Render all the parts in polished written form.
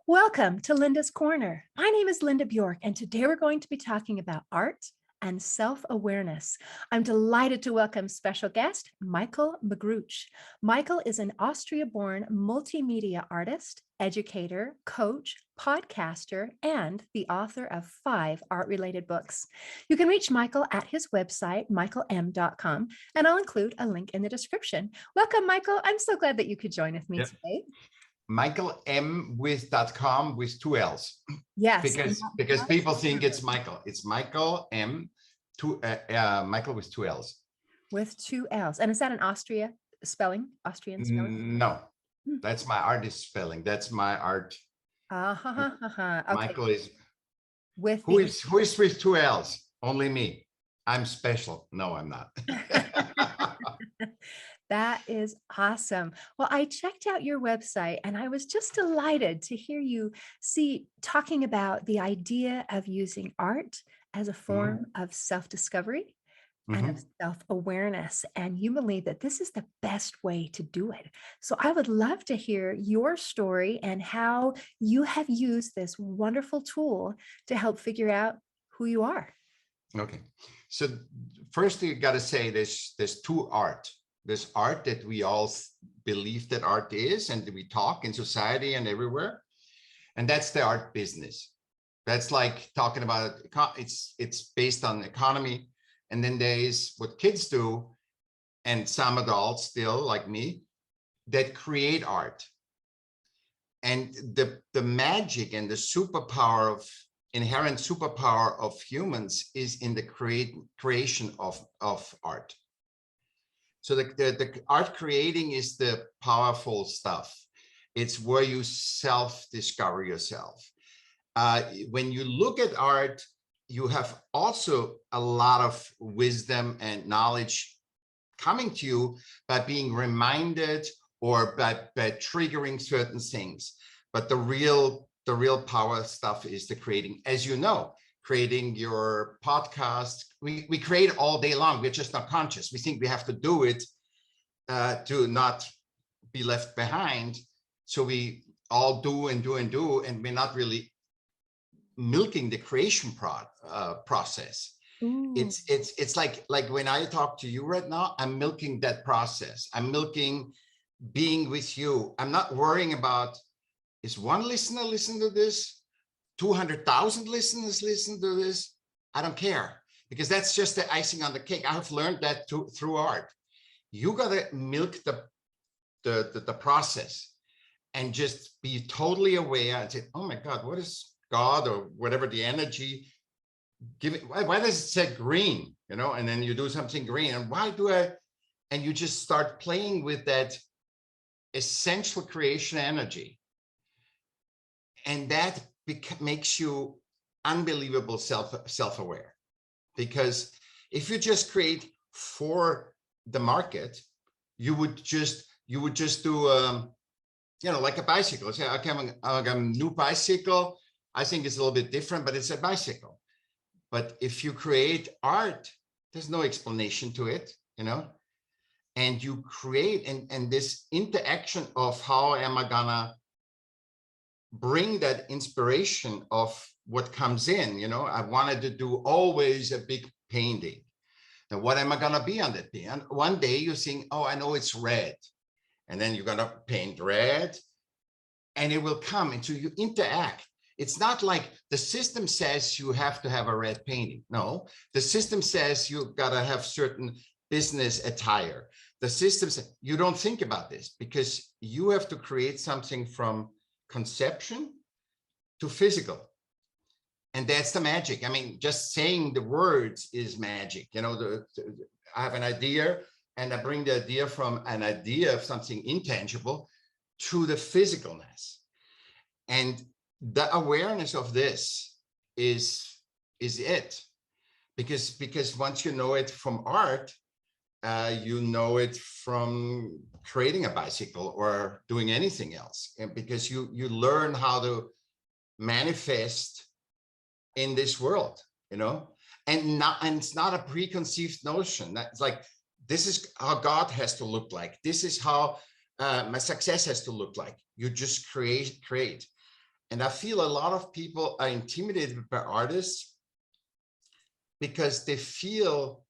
Welcome to Linda's Corner. My name is Linda Bjork, and today we're going to be talking about art and self-awareness. I'm delighted to welcome special guest, Michaell Michaell is an Austria-born multimedia artist, educator, coach, podcaster, and the author of 5 art-related books. You can reach Michaell at his website, michaellm.com, and I'll include a link in the description. Welcome, Michaell. I'm so glad that you could join with me today. Michaellm with .com with 2 L's. Yes. Because people think it's Michaell. It's Michaell M, Michaell with 2 L's. With 2 L's. And is that an Austrian spelling? No, that's my artist spelling. That's my art. Okay. Michaell is with who is with 2 L's? Only me. I'm special. No, I'm not. That is awesome. Well, I checked out your website and I was just delighted to hear you talking about the idea of using art as a form of self-discovery and of self-awareness. And you believe that this is the best way to do it. So I would love to hear your story and how you have used this wonderful tool to help figure out who you are. Okay. So first you got to say there's 2 art. There's art that we all believe that art is, and we talk in society and everywhere. And that's the art business. That's like talking about it's based on economy. And then there is what kids do, and some adults still like me that create art. And the magic and the inherent superpower of humans is in the creation of art. So the art creating is the powerful stuff. It's where you self-discover yourself. When you look at art, you have also a lot of wisdom and knowledge coming to you by being reminded or by triggering certain things. But the real power stuff is the creating. As you know, creating your podcast, we create all day long. We're just not conscious. We think we have to do it to not be left behind. So we all do and do and do, and we're not really milking the creation process. It's like when I talk to you right now, I'm milking that process. I'm milking being with you. I'm not worrying about, is one listener listen to this? 200,000 listeners listen to this? I don't care, because that's just the icing on the cake. I have learned that through art. You gotta milk the process and just be totally aware and say, oh my God, what is God or whatever the energy giving? Why does it say green? You know, and then you do something green, and why do I? And you just start playing with that essential creation energy, and that makes you unbelievable self-aware. Because if you just create for the market, you would just do like a bicycle. Say, okay, I got a new bicycle. I think it's a little bit different, but it's a bicycle. But if you create art, there's no explanation to it, and you create and this interaction of how am I gonna bring that inspiration of what comes in. I wanted to do always a big painting. Now, what am I gonna be on that painting? And one day you think, oh, I know it's red, and then you're gonna paint red, and it will come. And so you interact. It's not like the system says you have to have a red painting. No, the system says you gotta have certain business attire. The system says you don't think about this, because you have to create something from conception to physical. And that's the magic. I mean, just saying the words is magic. I have an idea, and I bring the idea from an idea of something intangible to the physicalness. And the awareness of this is it. Because once you know it from art, you know it from creating a bicycle or doing anything else. And because you learn how to manifest in this world, and it's not a preconceived notion. That's like, this is how God has to look like. This is how my success has to look like. You just create. And I feel a lot of people are intimidated by artists because they feel,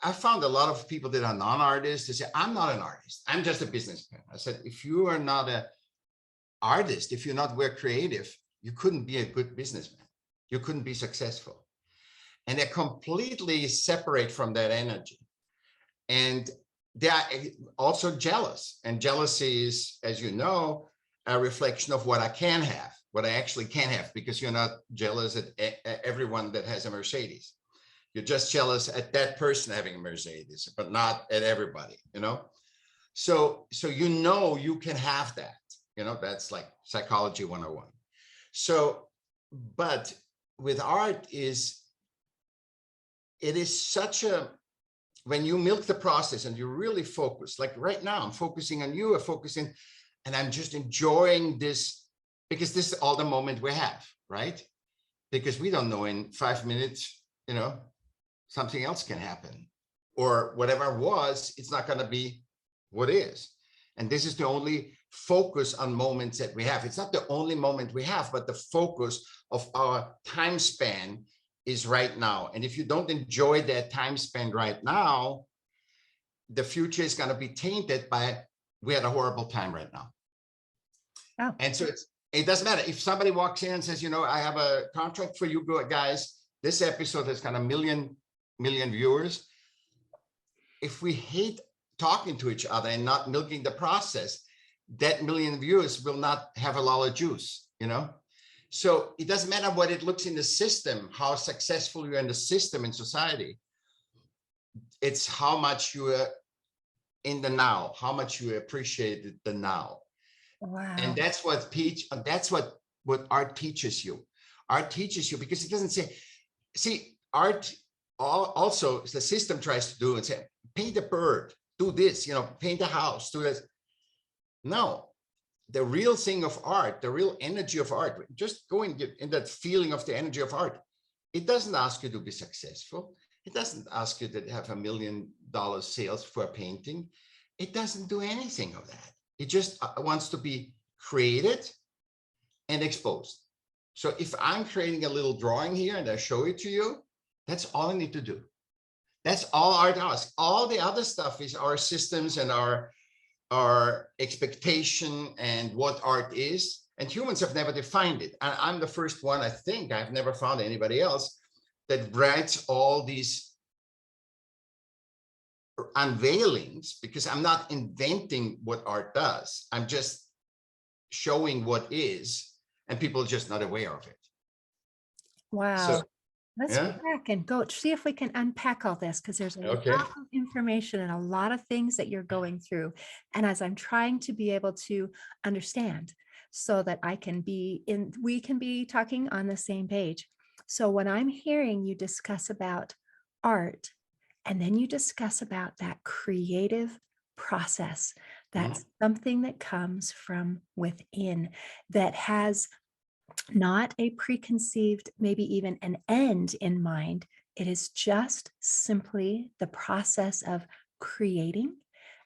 I found a lot of people that are non-artists, they say, I'm not an artist, I'm just a businessman. I said, if you are not an artist, if you're not were creative, you couldn't be a good businessman. You couldn't be successful. And they're completely separate from that energy. And they are also jealous. And jealousy is, as you know, a reflection of what I can have, what I actually can have, because you're not jealous at everyone that has a Mercedes. You're just jealous at that person having a Mercedes, but not at everybody, you know? So you know you can have that, you know, that's like psychology 101. So, but with art it is such a, when you milk the process and you really focus, like right now, I'm focusing on you, I'm focusing, and I'm just enjoying this, because this is all the moment we have, right? Because we don't know in 5 minutes, you know, something else can happen, or whatever was, it's not going to be what is. And this is the only focus on moments that we have. It's not the only moment we have, but the focus of our time span is right now. And if you don't enjoy that time span right now, the future is going to be tainted by, we had a horrible time right now. Oh. And so it doesn't matter if somebody walks in and says, you know, I have a contract for you guys, this episode has got a million viewers. If we hate talking to each other and not milking the process, that million viewers will not have a lot of juice, you know? So it doesn't matter what it looks in the system, how successful you're in the system in society. It's how much you are in the now, how much you appreciate the now. Wow. And that's what art teaches you. Art teaches you, because it doesn't say, see, art also the system tries to do and say, paint a bird, do this, you know, paint a house, do this. No, the real thing of art, the real energy of art, just go and get in that feeling of the energy of art. It doesn't ask you to be successful. It doesn't ask you to have $1 million sales for a painting. It doesn't do anything of that. It just wants to be created and exposed. So if I'm creating a little drawing here and I show it to you, that's all I need to do. That's all art asks. All the other stuff is our systems and our expectation and what art is. And humans have never defined it. And I'm the first one, I think, I've never found anybody else that writes all these unveilings, because I'm not inventing what art does. I'm just showing what is, and people are just not aware of it. Wow. So, Let's go yeah. back and go see if we can unpack all this, because there's a Okay. lot of information and a lot of things that you're going through. And as I'm trying to be able to understand so that we can be talking on the same page. So when I'm hearing you discuss about art, and then you discuss about that creative process, that's something that comes from within, that has not a preconceived, maybe even an end in mind. It is just simply the process of creating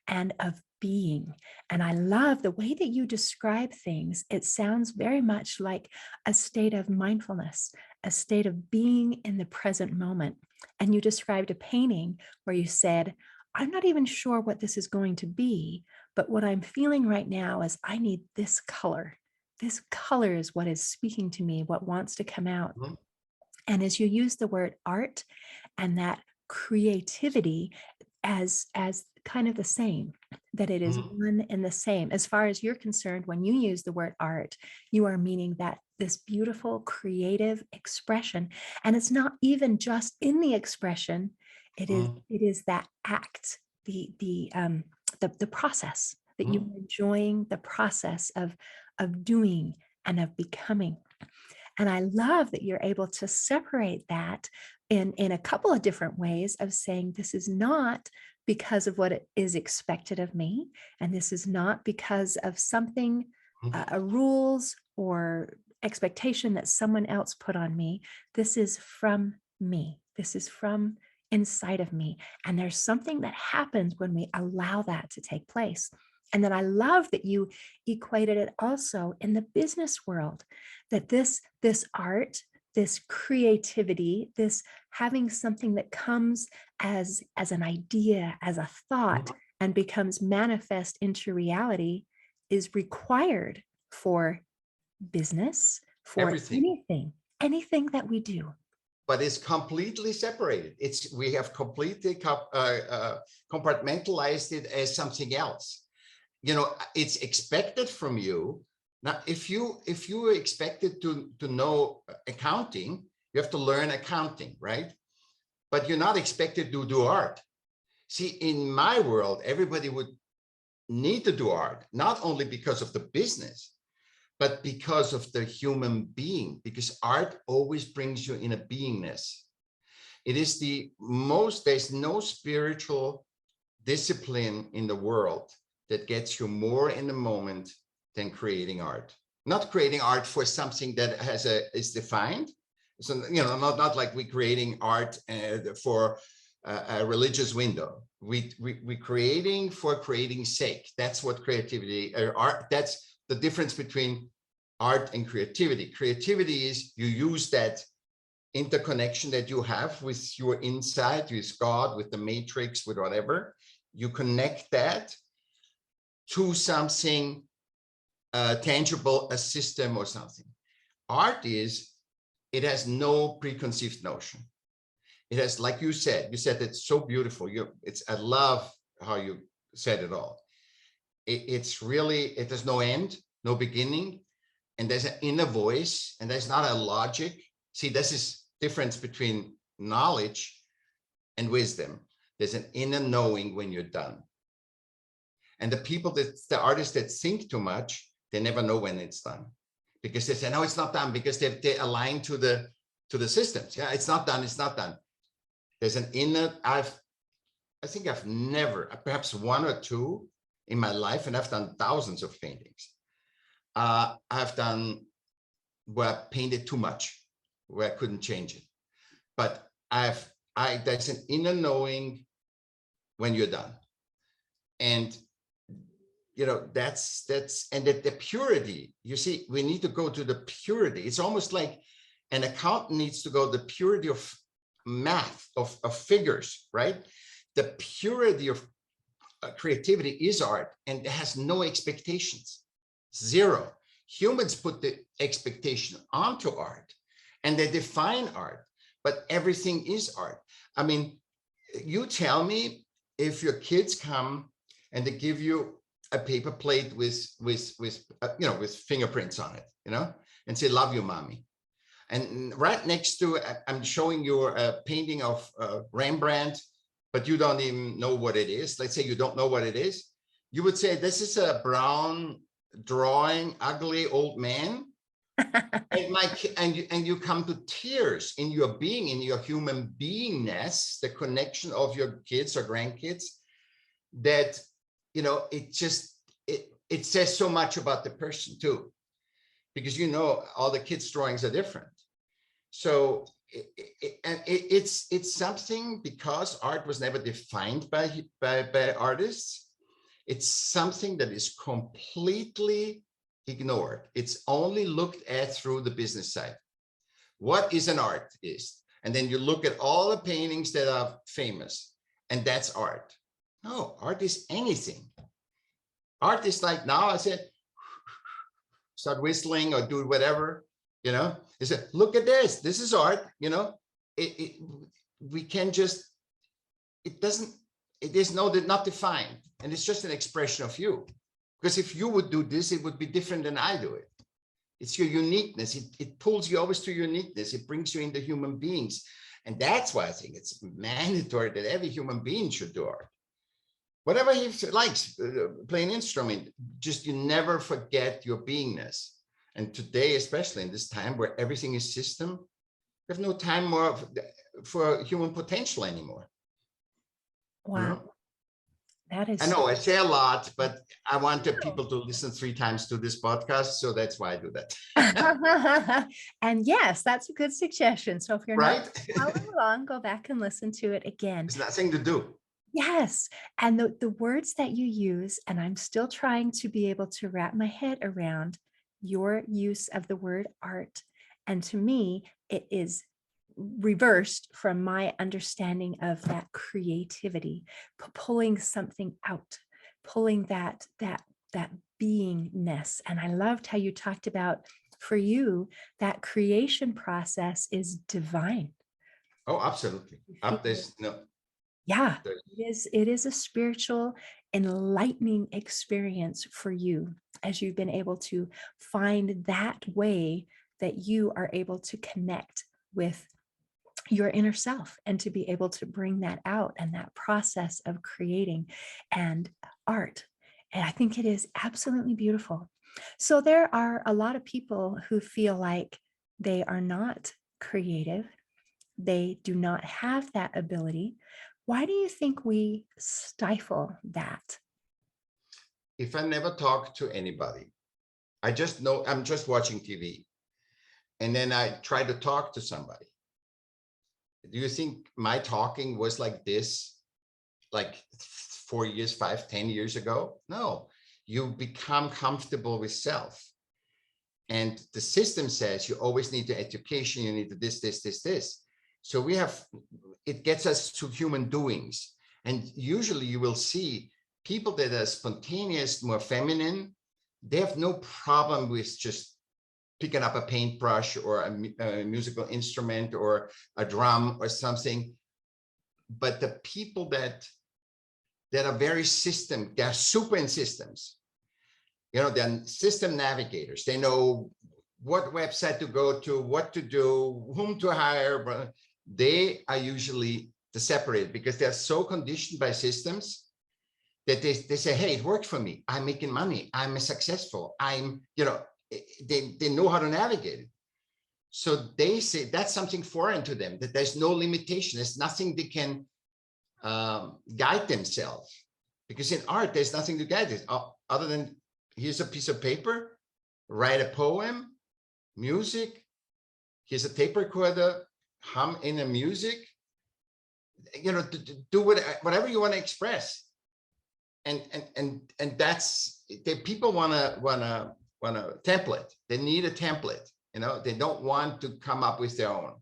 and of being. And I love the way that you describe things. It sounds very much like a state of mindfulness, a state of being in the present moment. And you described a painting where you said, I'm not even sure what this is going to be, but what I'm feeling right now is I need this color. This color is what is speaking to me, what wants to come out. And as you use the word art and that creativity as kind of the same, that it is one and the same. As far as you're concerned, when you use the word art, you are meaning that this beautiful creative expression. And it's not even just in the expression, it is that act, the process, that you're enjoying the process of doing and of becoming. And I love that you're able to separate that in a couple of different ways of saying, this is not because of what it is expected of me. And this is not because of something, a rules or expectation that someone else put on me. This is from me. This is from inside of me. And there's something that happens when we allow that to take place. And then I love that you equated it also in the business world, that this art, this creativity, this having something that comes as an idea, as a thought, and becomes manifest into reality is required for business, for Everything. anything that we do. But it's completely separated. We have completely compartmentalized it as something else. It's expected from you. Now, if you are expected to know accounting, you have to learn accounting, right? But you're not expected to do art. See, in my world, everybody would need to do art, not only because of the business, but because of the human being, because art always brings you in a beingness. It is there's no spiritual discipline in the world that gets you more in the moment than creating art. Not creating art for something that is defined. So, not like we creating art for a religious window. We creating for creating's sake. That's what creativity or art, that's the difference between art and creativity. Creativity is you use that interconnection that you have with your inside, with God, with the matrix, with whatever. You connect that to something tangible, a system or something. Art it has no preconceived notion. It has, like you said it's so beautiful. I love how you said it all. It's really, it has no end, no beginning, and there's an inner voice, and there's not a logic. See, this is difference between knowledge and wisdom. There's an inner knowing when you're done. And the artists that think too much, they never know when it's done, because they say, no, it's not done, because they align to the systems. Yeah, it's not done. It's not done. There's an inner, I think I've never, perhaps one or two in my life, and I've done thousands of paintings. I've done where I painted too much, where I couldn't change it. But there's an inner knowing when you're done. And that's and that the purity, you see, we need to go to the purity. It's almost like an accountant needs to go the purity of math, of figures, right? The purity of creativity is art, and it has no expectations. Zero. Humans put the expectation onto art, and they define art, but everything is art. I mean, you tell me, if your kids come and they give you a paper plate with fingerprints on it, and say, love you, mommy. And right next to, I'm showing you a painting of Rembrandt, but you don't even know what it is. Let's say you don't know what it is. You would say, this is a brown drawing, ugly old man. and you come to tears in your being, in your human beingness, the connection of your kids or grandkids, that, it says so much about the person too, because all the kids' drawings are different. So it's something, because art was never defined by artists. It's something that is completely ignored. It's only looked at through the business side. What is an artist? And then you look at all the paintings that are famous, and that's art. No, art is anything. Art is like, now I said, start whistling or do whatever, they said, look at this is art. We can just, it is not defined, and it's just an expression of you. Because if you would do this, it would be different than I do it. It's your uniqueness. It pulls you always to uniqueness. It brings you into human beings. And that's why I think it's mandatory that every human being should do art. Whatever he likes, play an instrument, just you never forget your beingness. And today, especially in this time where everything is system, we have no time more for human potential anymore. Wow. That is, I know I say a lot, but I want the people to listen 3 times to this podcast. So that's why I do that. and yes, that's a good suggestion. So if you're right? not following along, go back and listen to it again. There's nothing to do. Yes. And the words that you use, and I'm still trying to be able to wrap my head around your use of the word art. And to me, it is reversed from my understanding of that creativity, pulling something out, pulling that beingness. And I loved how you talked about, for you, that creation process is divine. Oh, absolutely. You Up feel, this, no, yeah, there's, it is a spiritual, enlightening experience for you as you've been able to find that way that you are able to connect with your inner self and to be able to bring that out, and that process of creating and art. And I think it is absolutely beautiful. So there are a lot of people who feel like they are not creative, they do not have that ability. Why do you think we stifle that? if I never talk to anybody, I just know I'm just watching TV. And then I try to talk to somebody. Do you think my talking was like this, like 4 years, 5, 10 years ago? No, you become comfortable with self. And the system says you always need the education, you need this, this, this, this. So we have, it gets us to human doings. And usually you will see people that are spontaneous, more feminine, they have no problem with just picking up a paintbrush or a musical instrument or a drum or something. But the people that are very system, they're super in systems. They're system navigators. They know what website to go to, what to do, whom to hire. But they are usually the separated because they're so conditioned by systems that they say, hey, it worked for me. I'm making money. I'm successful. They know how to navigate it. So they say that's something foreign to them, that there's no limitation. There's nothing they can guide themselves. Because in art, there's nothing to guide it other than here's a piece of paper, write a poem, music, here's a tape recorder, hum in a music, do whatever you want to express. And that's, people want a template. They need a template. They don't want to come up with their own.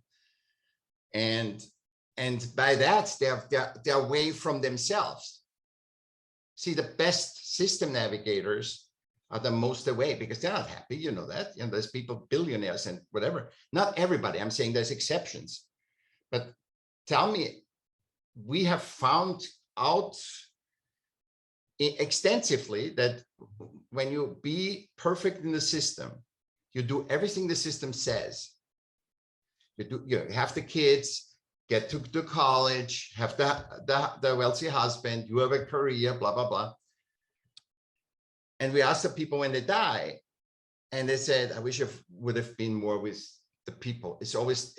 And by that, they're away from themselves. See, the best system navigators are the most away because they're not happy. You know that. There's people, billionaires and whatever. Not everybody. I'm saying there's exceptions. But tell me, we have found out extensively that when you be perfect in the system, you do everything the system says. You have the kids, get to college, have the wealthy husband, you have a career, blah, blah, blah. And we asked the people when they die, and they said, I wish I would have been more with the people. It's always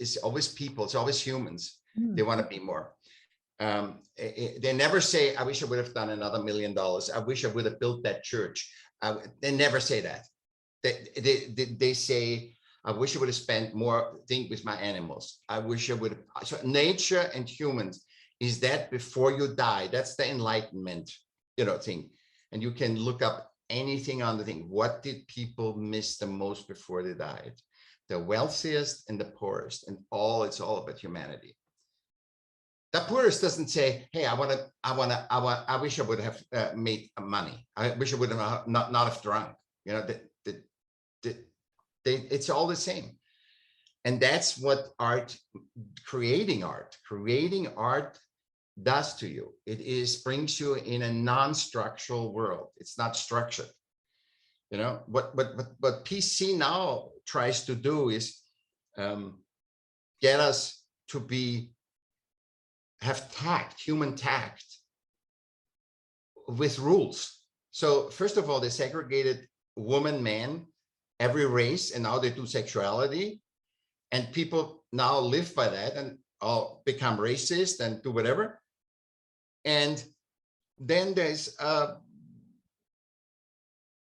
people, it's always humans. They want to be more. They never say, I wish I would have done another $1 million. I wish I would have built that church. They never say that. They say, I wish I would have spent more thing with my animals. I wish I would have. So nature and humans is that before you die. That's the enlightenment, thing. And you can look up anything on the thing. What did people miss the most before they died? The wealthiest and the poorest, and it's all about humanity. The poorest doesn't say, hey, I wish I would have made money. I wish I would have not have drunk. It's all the same. And that's what creating art does to you. It brings you in a non-structural world. It's not structured. What PC now tries to do is get us to have tact, human tact with rules. So first of all, they segregated woman, man, every race, and now they do sexuality. And people now live by that and all become racist and do whatever. And then there's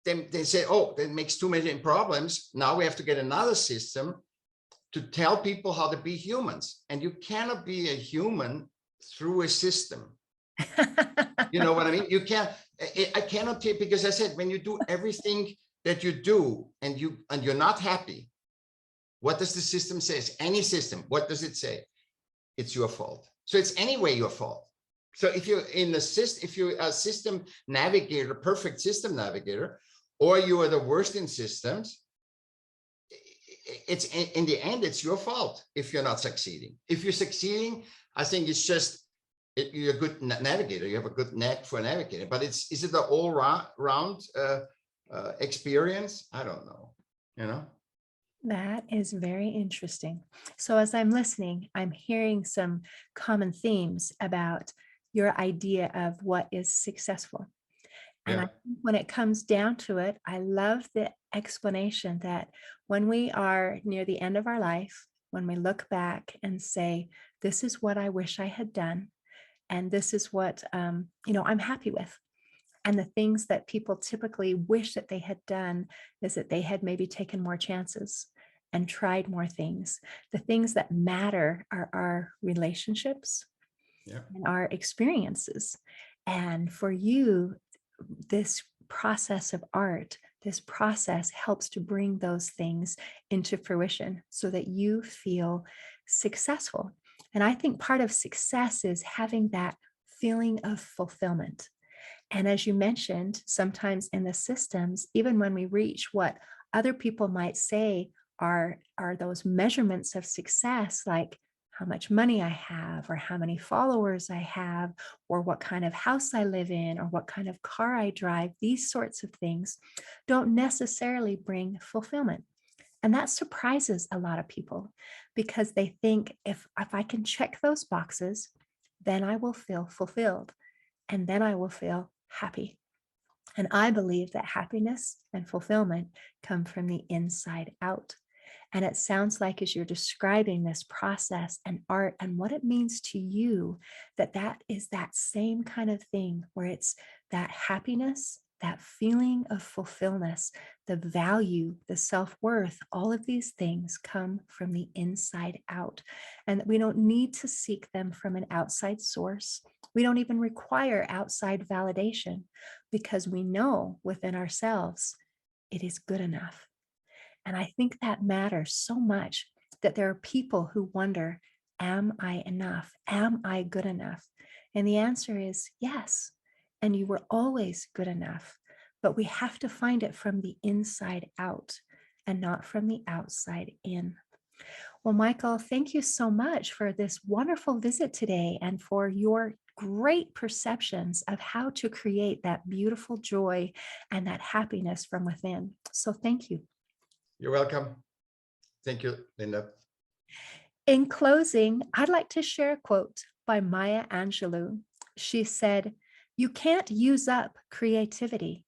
they say, oh, that makes too many problems. Now we have to get another system to tell people how to be humans. And you cannot be a human through a system. You know what I mean? You can't, I cannot take, because I said, when you do everything that you do and you're not happy, what does the system say? Any system, what does it say? It's your fault. So it's anyway your fault. So if you're in the system, if you're a system navigator, perfect system navigator, or you are the worst in systems, it's in the end, it's your fault if you're not succeeding. If you're succeeding, I think it's just you're a good navigator. You have a good knack for navigating. But is it the all round experience? I don't know. You know. That is very interesting. So, as I'm listening, I'm hearing some common themes about your idea of what is successful. And I Yeah. think when it comes down to it, I love the explanation that when we are near the end of our life, when we look back and say, this is what I wish I had done, and this is what I'm happy with. And the things that people typically wish that they had done is that they had maybe taken more chances and tried more things. The things that matter are our relationships Yeah. and our experiences. And for you, this process of art, this process helps to bring those things into fruition so that you feel successful. And I think part of success is having that feeling of fulfillment. And as you mentioned, sometimes in the systems, even when we reach what other people might say are those measurements of success, like how much money I have, or how many followers I have, or what kind of house I live in, or what kind of car I drive, these sorts of things don't necessarily bring fulfillment. And that surprises a lot of people because they think if I can check those boxes, then I will feel fulfilled and then I will feel happy. And I believe that happiness and fulfillment come from the inside out. And it sounds like as you're describing this process and art and what it means to you, that is that same kind of thing where it's that happiness, that feeling of fulfillment, the value, the self-worth, all of these things come from the inside out. And we don't need to seek them from an outside source. We don't even require outside validation because we know within ourselves it is good enough. And I think that matters so much that there are people who wonder, am I enough? Am I good enough? And the answer is yes. And you were always good enough. But we have to find it from the inside out and not from the outside in. Well, Michaell, thank you so much for this wonderful visit today and for your great perceptions of how to create that beautiful joy and that happiness from within. So thank you. You're welcome. Thank you, Linda. In closing, I'd like to share a quote by Maya Angelou. She said, "You can't use up creativity.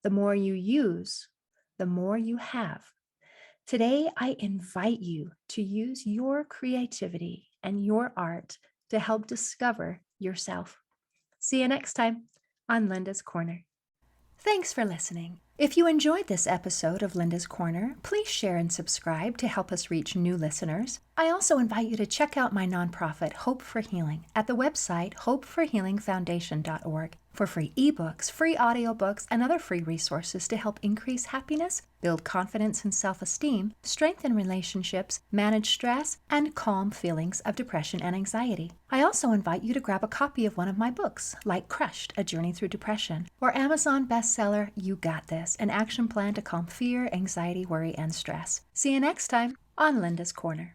The more you use, the more you have." Today, I invite you to use your creativity and your art to help discover yourself. See you next time on Linda's Corner. Thanks for listening. If you enjoyed this episode of Linda's Corner, please share and subscribe to help us reach new listeners. I also invite you to check out my nonprofit, Hope for Healing, at the website hopeforhealingfoundation.org for free ebooks, free audiobooks, and other free resources to help increase happiness, build confidence and self-esteem, strengthen relationships, manage stress, and calm feelings of depression and anxiety. I also invite you to grab a copy of one of my books, like Crushed, A Journey Through Depression, or Amazon bestseller, You Got This, an action plan to calm fear, anxiety, worry, and stress. See you next time on Linda's Corner.